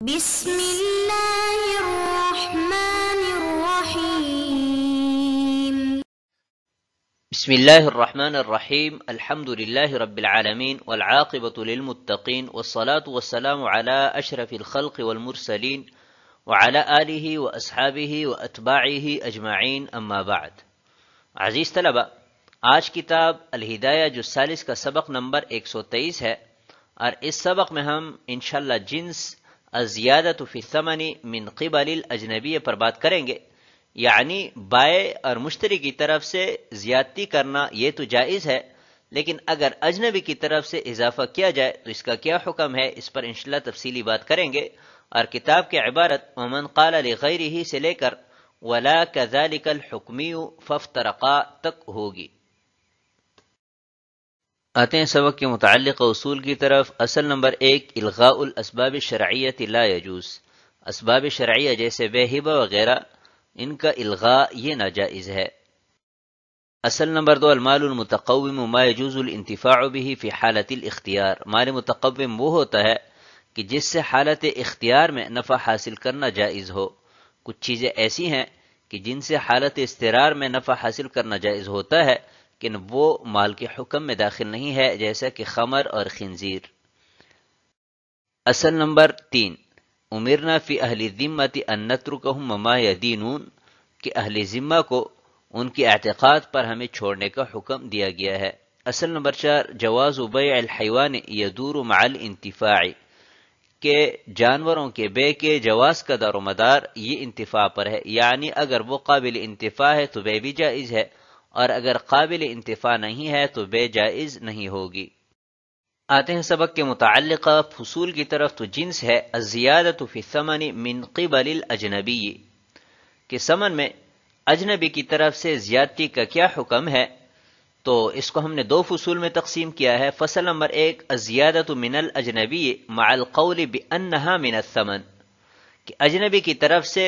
بسم الله الرحمن الرحيم. بسم الله الرحمن الرحيم. الحمد لله رب العالمين والعاقبة للمتقين والصلاة والسلام على أشرف الخلق والمرسلين وعلى آله وأصحابه وأتباعه أجمعين أما بعد. عزیز طلبہ، آج کتاب الہدایہ جو ثالث کا سبق نمبر 123 ہے، اور اس سبق میں ہم انشاءاللہ جنس الزیادۃ فی الثمن من قبل الاجنبی پر بات کریں گے. یعنی بائع اور مشتری کی طرف سے زیادتی کرنا یہ تو جائز ہے، لیکن اگر اجنبی کی طرف سے اضافہ کیا جائے تو اس کا کیا حکم ہے، اس پر انشاءاللہ تفصیلی بات کریں گے. اور کتاب کی عبارت ومن قال لغیرہ سے لے کر ولا كذلك الحکمی فافترقا تک ہوگی. آتے ہیں سبق کے متعلق اصول کی طرف. اصل نمبر 1، الغاء الاسباب الشرعیۃ لا یجوز. اسباب شرعیہ جیسے بے ہبہ وغیرہ، ان کا الغاء یہ ناجائز ہے. اصل نمبر 2، المال المتقوم ما يجوز الانتفاع به في حالت الاختیار. مال متقوم وہ ہوتا ہے کہ جس سے حالت اختیار میں نفع حاصل کرنا جائز ہو. کچھ چیزیں ایسی ہیں کہ جن سے حالت اضطرار میں نفع حاصل کرنا جائز ہوتا ہے، لیکن وہ مال کے حکم میں داخل نہیں ہے، جیسا کہ خمر اور خنزیر. اصل نمبر 3، امرنا فی اہل الذمۃ ان نترکہم وما یدینون، کہ اہل ذمہ کو ان کی اعتقاد پر ہمیں چھوڑنے کا حکم دیا گیا ہے. اصل نمبر 4، جواز بیع الحیوان یدور مع الانتفاع، کہ جانوروں کے بے کے جواز کا دار و مدار یہ انتفاع پر ہے. یعنی اگر وہ قابل انتفاع ہے تو بے بھی جائز ہے، اور اگر قابل انتفاع نہیں ہے تو بے جائز نہیں ہوگی. آتے ہیں سبق کے متعلقہ فصول کی طرف. تو جنس ہے الزیادۃ فی الثمن من قبل الاجنبی، کہ ثمن میں اجنبی کی طرف سے زیادتی کا کیا حکم ہے. تو اس کو ہم نے 2 فصول میں تقسیم کیا ہے. فصل نمبر 1، الزیادۃ من الاجنبی مع القول بانہا من الثمن، کہ اجنبی کی طرف سے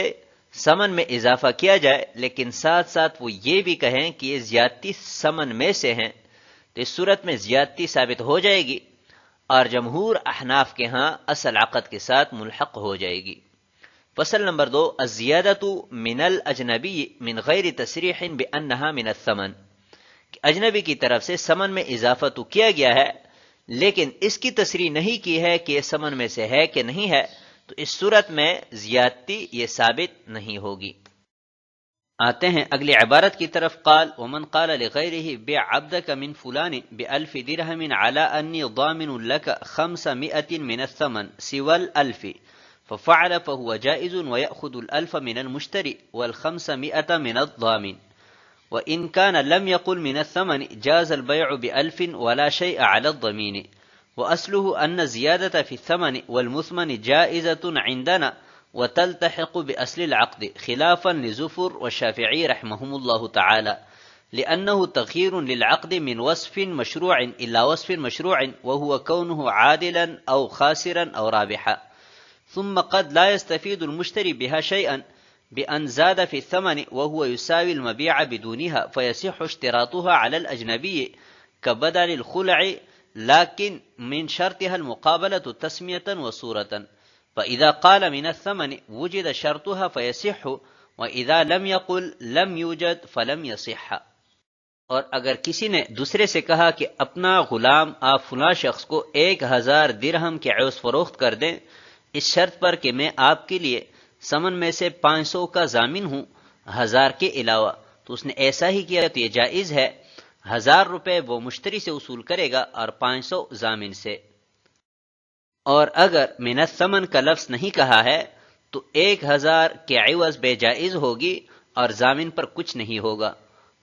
ثمن میں اضافہ کیا جائے لیکن ساتھ ساتھ وہ یہ بھی کہیں کہ یہ زیادتی ثمن میں سے ہیں، تو اس صورت میں زیادتی ثابت ہو جائے گی اور جمہور احناف کے ہاں اصل عقد کے ساتھ ملحق ہو جائے گی. فصل نمبر 2، الزیادۃ من الاجنبی من غیر تصریح بانہا من الثمن، کہ اجنبی کی طرف سے ثمن میں اضافہ تو کیا گیا ہے لیکن اس کی تصریح نہیں کی ہے کہ یہ ثمن میں سے ہے کہ نہیں ہے، تو اس صورت میں زیادتی یہ ثابت نہیں ہوگی. آتے ہیں اگلی عبارت کی طرف. قال ومن قال لغیرہ بع عبدک من فلان ب1000 درہم علی انی ضامن لک 500 من الثمن سوى ال1000 ففعل فهو جائز ويأخذ ال1000 من المشتری وال500 من الضامن، وإن كان لم يقل من الثمن جاز البيع ب1000 ولا شيء على الضمين، وأصله أن الزيادة في الثمن والمثمن جائزة عندنا وتلتحق بأصل العقد، خلافا لزفر والشافعي رحمهم الله تعالى، لأنه تغيير للعقد من وصف مشروع إلى وصف مشروع، وهو كونه عادلا أو خاسرا أو رابحا. ثم قد لا يستفيد المشتري بها شيئا بأن زاد في الثمن وهو يساوي المبيع بدونها، فيصح اشتراطها على الأجنبي كبدل الخلع، لكن من شرطها المقابلة تسمية وصورة، فإذا قال من الثمن وجد شرطها فيصح، وإذا لم يقل لم يوجد فلم يصح. اور اگر کسی نے دوسرے سے کہا کہ اپنا غلام آپ فلاں شخص کو 1000 درہم کے عوض فروخت کر دیں اس شرط پر کہ میں آپ کے لیے ثمن میں سے 500 کا ضامن ہوں 1000 کے علاوہ، تو اس نے ایسا ہی کیا تو یہ جائز ہے. 1000 روپے وہ مشتری سے وصول کرے گا اور 500 ضامن سے. اور اگر من الثمن کا لفظ نہیں کہا ہے تو 1000 کے عوض بے جائز ہوگی اور ضامن پر کچھ نہیں ہوگا.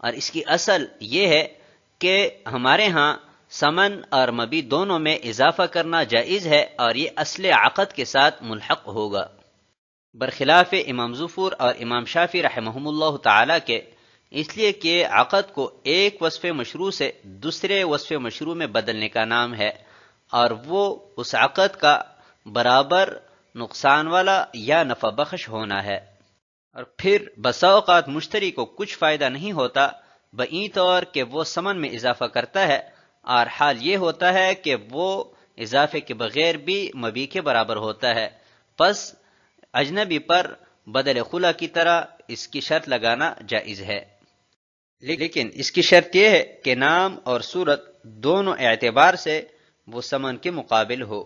اور اس کی اصل یہ ہے کہ ہمارے ہاں ثمن اور مبی دونوں میں اضافہ کرنا جائز ہے اور یہ اصل عقد کے ساتھ ملحق ہوگا، برخلاف امام ظفر اور امام شافعی رحمہم اللہ تعالی کے، اس لیے کہ عقد کو ایک وصف مشروع سے دوسرے وصف مشروع میں بدلنے کا نام ہے، اور وہ اس عقد کا برابر نقصان والا یا نفع بخش ہونا ہے. اور پھر بسا اوقات مشتری کو کچھ فائدہ نہیں ہوتا بئیں طور کہ وہ ثمن میں اضافہ کرتا ہے، اور حال یہ ہوتا ہے کہ وہ اضافے کے بغیر بھی مبیع کے برابر ہوتا ہے. پس اجنبی پر بدل خلا کی طرح اس کی شرط لگانا جائز ہے، لیکن اس کی شرط یہ ہے کہ نام اور صورت دونوں اعتبار سے وہ ثمن کے مقابل ہو۔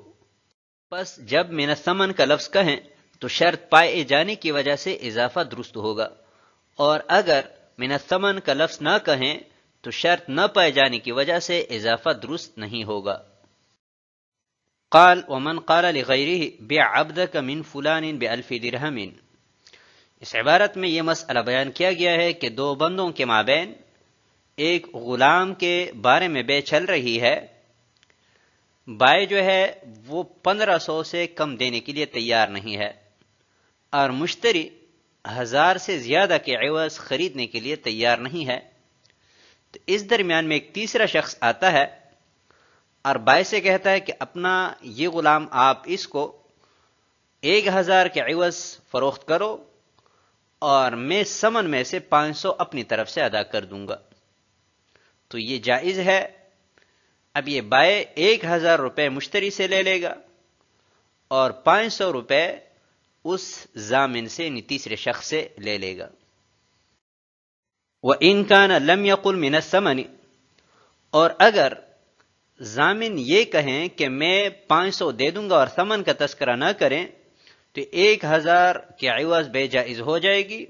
پس جب من الثمن کا لفظ کہیں تو شرط پائے جانے کی وجہ سے اضافہ درست ہوگا، اور اگر من الثمن کا لفظ نہ کہیں تو شرط نہ پائے جانے کی وجہ سے اضافہ درست نہیں ہوگا۔ قال ومن قال لغیرہ بیع عبدک من فلان ب1000 درہم، اس عبارت میں یہ مسئلہ بیان کیا گیا ہے کہ دو بندوں کے مابین ایک غلام کے بارے میں بے چل رہی ہے، بائع جو ہے وہ 1500 سے کم دینے کے لیے تیار نہیں ہے، اور مشتری 1000 سے زیادہ کے عوض خریدنے کے لیے تیار نہیں ہے۔ تو اس درمیان میں ایک تیسرا شخص آتا ہے اور بائع سے کہتا ہے کہ اپنا یہ غلام آپ اس کو 1000 کے عوض فروخت کرو اور میں ثمن میں سے 500 اپنی طرف سے ادا کر دوں گا، تو یہ جائز ہے۔ اب یہ بائع 1000 روپے مشتری سے لے لے گا اور 500 روپے اس ضامن سے یعنی تیسرے شخص سے لے لے گا۔ وَإِن كَانَ لَمْ يَقُلْ مِنَ الثَّمَنِ، اور اگر ضامن یہ کہیں کہ میں 500 دے دوں گا اور ثمن کا تذکرہ نہ کریں تو 1000 کے عوض بے جائز ہو جائے گی،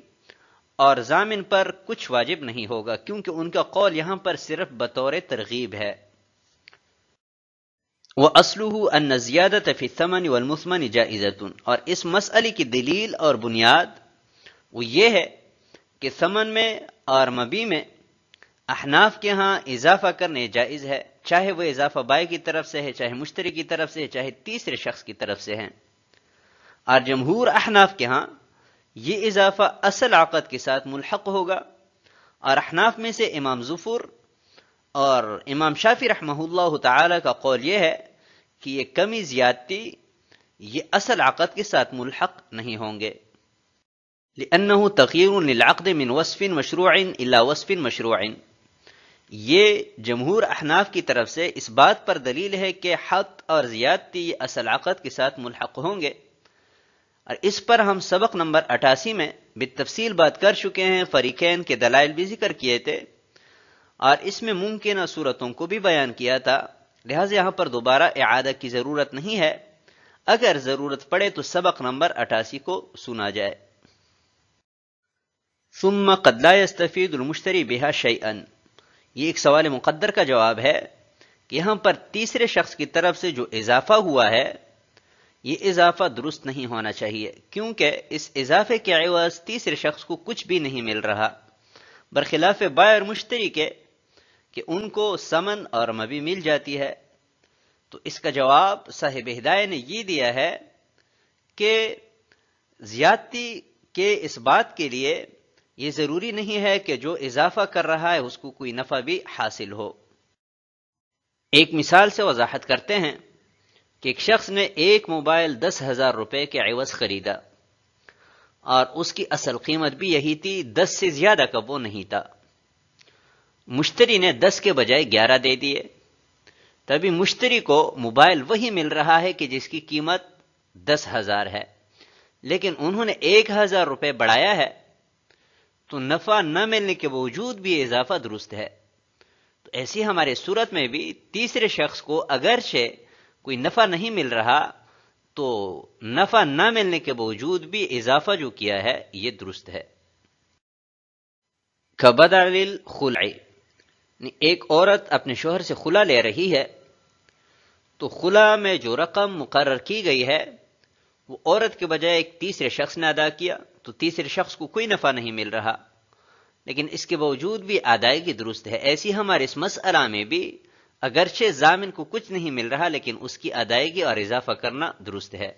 اور ضامن پر کچھ واجب نہیں ہوگا کیونکہ ان کا قول یہاں پر صرف بطور ترغیب ہے۔ وَأَصْلُهُ أَنَّ الزِّيَادَةَ فِي الثَّمَنِ وَالْمُثْمَنِ جَائِزَةٌ، اور اس مسئلے کی دلیل اور بنیاد وہ یہ ہے کہ ثمن میں اور مبیع میں احناف کے ہاں اضافہ کرنے جائز ہے، چاہے وہ اضافہ بائع کی طرف سے ہے، چاہے مشتری کی طرف سے ہے، چاہے تیسرے شخص کی طرف سے ہے، اور جمہور احناف کے ہاں یہ اضافہ اصل عقد کے ساتھ ملحق ہوگا، اور احناف میں سے امام ظفر اور امام شافعی رحمہ اللہ تعالی کا قول یہ ہے کہ یہ کمی زیادتی یہ اصل عقد کے ساتھ ملحق نہیں ہوں گے، لأنه تغییر للعقد من وصف مشروع الى وصف مشروع۔ یہ جمہور احناف کی طرف سے اس بات پر دلیل ہے کہ حق اور زیادتی یہ اصل عقد کے ساتھ ملحق ہوں گے، اور اس پر ہم سبق نمبر 88 میں بالتفصیل بات کر چکے ہیں، فریقین کے دلائل بھی ذکر کیے تھے، اور اس میں ممکنہ صورتوں کو بھی بیان کیا تھا، لہذا یہاں پر دوبارہ اعادہ کی ضرورت نہیں ہے، اگر ضرورت پڑے تو سبق نمبر 88 کو سنا جائے۔ ثم قد لا يستفيد المشتري بها شيئا، یہ ایک سوال مقدر کا جواب ہے کہ یہاں پر تیسرے شخص کی طرف سے جو اضافہ ہوا ہے یہ اضافہ درست نہیں ہونا چاہیے، کیونکہ اس اضافے کے عوض تیسرے شخص کو کچھ بھی نہیں مل رہا، برخلاف بائع اور مشتری کے کہ ان کو ثمن اور مبیع مل جاتی ہے۔ تو اس کا جواب صاحب ہدایہ نے یہ دیا ہے کہ زیادتی کے اس بات کے لیے یہ ضروری نہیں ہے کہ جو اضافہ کر رہا ہے اس کو کوئی نفع بھی حاصل ہو۔ ایک مثال سے وضاحت کرتے ہیں کہ ایک شخص نے ایک موبائل 10,000 روپے کے عوض خریدا اور اس کی اصل قیمت بھی یہی تھی، 10 سے زیادہ کا وہ نہیں تھا۔ مشتری نے 10 کے بجائے 11 دے دیے، تبھی مشتری کو موبائل وہی مل رہا ہے کہ جس کی قیمت 10,000 ہے، لیکن انہوں نے 1,000 روپے بڑھایا ہے، تو نفع نہ ملنے کے باوجود بھی اضافہ درست ہے۔ تو ایسی ہمارے صورت میں بھی تیسرے شخص کو اگرچہ کوئی نفع نہیں مل رہا تو نفع نہ ملنے کے باوجود بھی اضافہ جو کیا ہے یہ درست ہے۔ کبدل الخلع، ایک عورت اپنے شوہر سے خلا لے رہی ہے، تو خلا میں جو رقم مقرر کی گئی ہے وہ عورت کے بجائے ایک تیسرے شخص نے ادا کیا، تو تیسرے شخص کو کوئی نفع نہیں مل رہا، لیکن اس کے باوجود بھی ادائیگی درست ہے۔ ایسی ہمارے اس مسئلہ میں بھی اگرچہ ضامن کو کچھ نہیں مل رہا لیکن اس کی ادائیگی اور اضافہ کرنا درست ہے۔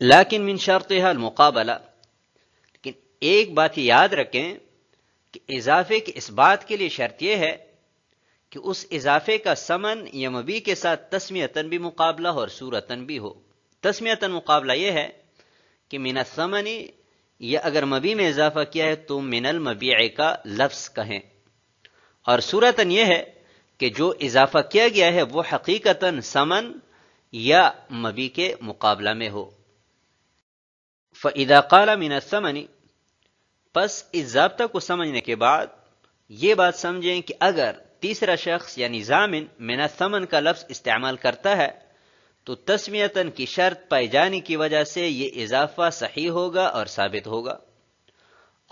لیکن من شرطها المقابلہ، لیکن ایک بات یاد رکھیں کہ اضافے کے اس بات کے لیے شرط یہ ہے کہ اس اضافے کا ثمن یا مبیع کے ساتھ تسمیتاً بھی مقابلہ اور صورتاً بھی ہو۔ تسمیتاً مقابلہ یہ ہے کہ من الثمن، یا اگر مبیع میں اضافہ کیا ہے تو من المبیع کا لفظ کہیں، اور صورتاً یہ ہے کہ جو اضافہ کیا گیا ہے وہ حقیقتاً ثمن یا مبی کے مقابلہ میں ہو۔ فَإِذَا قَالَ مِنَ الثَّمَنِ، پس اس ضابطہ کو سمجھنے کے بعد یہ بات سمجھیں کہ اگر تیسرا شخص یعنی ضامن من الثمن کا لفظ استعمال کرتا ہے تو تسمیتاً کی شرط پائے جانے کی وجہ سے یہ اضافہ صحیح ہوگا اور ثابت ہوگا،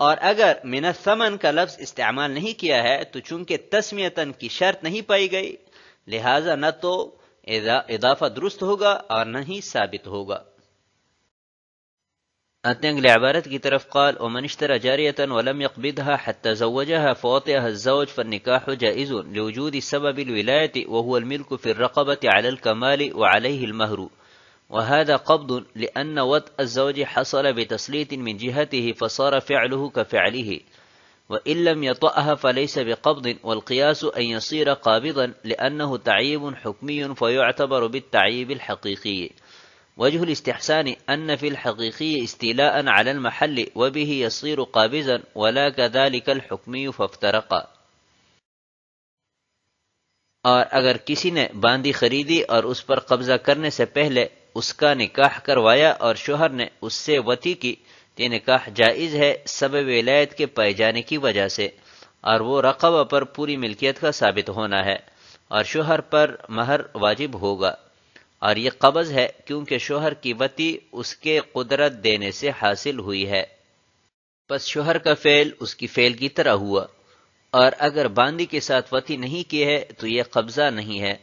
اور اگر من الثمن کا لفظ استعمال نہیں کیا ہے تو چونکہ تسمیتاً کی شرط نہیں پائی گئی لہذا نہ تو اضافہ درست ہوگا اور نہ ہی ثابت ہوگا۔ آتے ہیں اگلی عبارت کی طرف، قال ومن اشترى جارية ولم يقبضها حتى زوجها فوطئها الزوج فالنكاح جائز لوجود سبب الولاية وهو الملك في الرقبة على الكمال وعليه المهر، وهذا قبض لأن وطء الزوج حصل بتسليط من جهته فصار فعله كفعله، وإن لم يطأها فليس بقبض، والقياس أن يصير قابضا لأنه تعيب حكمي فيعتبر بالتعيب الحقيقي، وجه الاستحسان أن في الحقيقي استيلاء على المحل وبه يصير قابضا ولا كذلك الحكمي فافترقا۔ اور اگر کسی نے باندی خریدی اور اس پر قبضہ کرنے سے پہلے اس کا نکاح کروایا اور شوہر نے اس سے وطی کی تو یہ نکاح جائز ہے سبب ولایت کے پائے جانے کی وجہ سے، اور وہ رقبہ پر پوری ملکیت کا ثابت ہونا ہے اور شوہر پر مہر واجب ہوگا، اور یہ قبض ہے کیونکہ شوہر کی وطی اس کے قدرت دینے سے حاصل ہوئی ہے، پس شوہر کا فعل اس کی فعل کی طرح ہوا، اور اگر باندی کے ساتھ وطی نہیں کی ہے تو یہ قبضہ نہیں ہے،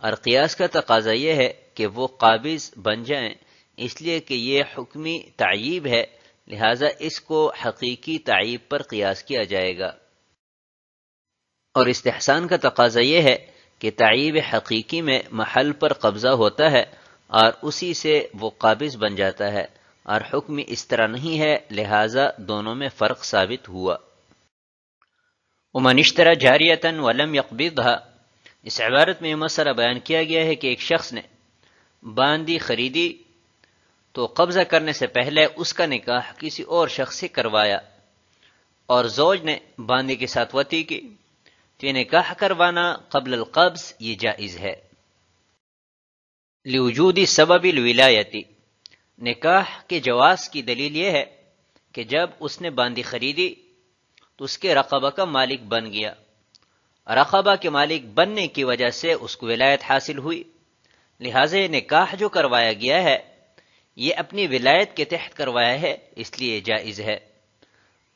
اور قیاس کا تقاضا یہ ہے کہ وہ قابض بن جائیں، اس لیے کہ یہ حکمی تعییب ہے لہذا اس کو حقیقی تعییب پر قیاس کیا جائے گا، اور استحسان کا تقاضا یہ ہے کہ تعییب حقیقی میں محل پر قبضہ ہوتا ہے اور اسی سے وہ قابض بن جاتا ہے، اور حکم اس طرح نہیں ہے لہذا دونوں میں فرق ثابت ہوا۔ ومن اشترى جاریة ولم يقبضها، اس عبارت میں یہ مسئلہ بیان کیا گیا ہے کہ ایک شخص نے باندی خریدی تو قبضہ کرنے سے پہلے اس کا نکاح کسی اور شخص سے کروایا، اور زوج نے باندی کے ساتھ وطی کی تو یہ نکاح کروانا قبل القبض یہ جائز ہے، لوجود سبب الولایتی، نکاح کے جواز کی دلیل یہ ہے کہ جب اس نے باندی خریدی تو اس کے رقبہ کا مالک بن گیا، رقبہ کے مالک بننے کی وجہ سے اس کو ولایت حاصل ہوئی، لہٰذا یہ نکاح جو کروایا گیا ہے یہ اپنی ولایت کے تحت کروایا ہے اس لیے جائز ہے،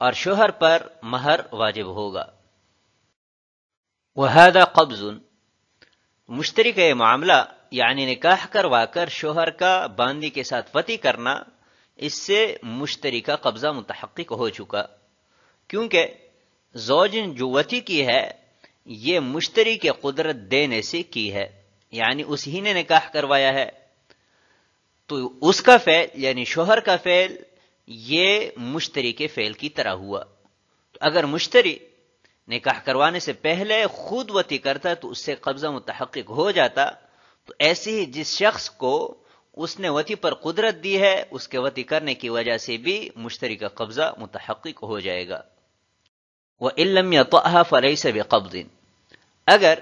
اور شوہر پر مہر واجب ہوگا۔ وَهَذَا قَبْضٌ، مشتری کا یہ معاملہ یعنی نکاح کروا کر شوہر کا باندی کے ساتھ وطی کرنا، اس سے مشتری کا قبضہ متحقق ہو چکا، کیونکہ زوج نے جو وطی کی ہے یہ مشتری کے قدرت دینے سے کی ہے، یعنی اس ہی نے نکاح کروایا ہے، تو اس کا فعل یعنی شوہر کا فعل یہ مشتری کے فعل کی طرح ہوا، تو اگر مشتری نکاح کروانے سے پہلے خود وطی کرتا تو اس سے قبضہ متحقق ہو جاتا، تو ایسے ہی جس شخص کو اس نے وطی پر قدرت دی ہے اس کے وطی کرنے کی وجہ سے بھی مشتری کا قبضہ متحقق ہو جائے گا۔ وَإِن لَّمْ يَطَأْهَا فَلَيْسَ بِقَبْضٍ، اگر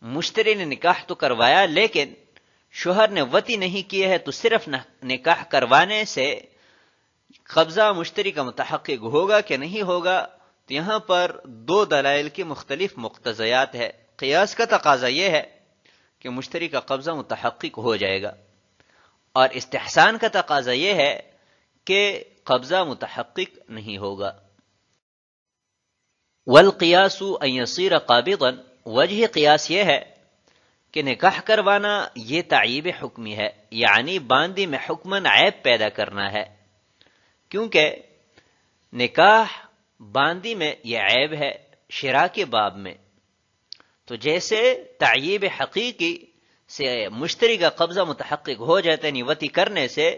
مشتری نے نکاح تو کروایا لیکن شوہر نے وطی نہیں کیے ہے تو صرف نکاح کروانے سے قبضہ مشتری کا متحقق ہوگا کہ نہیں ہوگا، تو یہاں پر دو دلائل کی مختلف مقتضیات ہے۔ قیاس کا تقاضا یہ ہے کہ مشتری کا قبضہ متحقق ہو جائے گا، اور استحسان کا تقاضا یہ ہے کہ قبضہ متحقق نہیں ہوگا۔ والقیاس ان یصیر قابضا، وجہ قیاس یہ ہے کہ نکاح کروانا یہ تعییب حکمی ہے، یعنی باندی میں حکماً عیب پیدا کرنا ہے، کیونکہ نکاح باندی میں یہ عیب ہے شرع کے باب میں، تو جیسے تعییب حقیقی سے مشتری کا قبضہ متحقق ہو جاتا ہے نیوتی کرنے سے،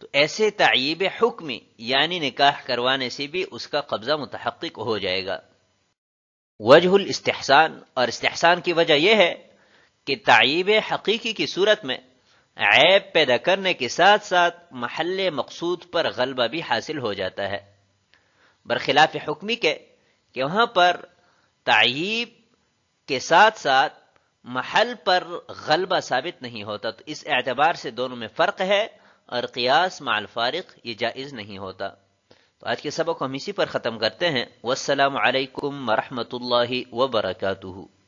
تو ایسے تعییب حکمی یعنی نکاح کروانے سے بھی اس کا قبضہ متحقق ہو جائے گا۔ وجہ الاستحسان، اور استحسان کی وجہ یہ ہے کہ تعییب حقیقی کی صورت میں عیب پیدا کرنے کے ساتھ ساتھ محل مقصود پر غلبہ بھی حاصل ہو جاتا ہے، برخلاف حکمی کے کہ وہاں پر تعییب کے ساتھ ساتھ محل پر غلبہ ثابت نہیں ہوتا، تو اس اعتبار سے دونوں میں فرق ہے، اور قیاس مع الفارق یہ جائز نہیں ہوتا۔ تو آج کے سبق کو ہم اسی پر ختم کرتے ہیں۔ والسلام علیکم ورحمۃ اللہ وبرکاتہ۔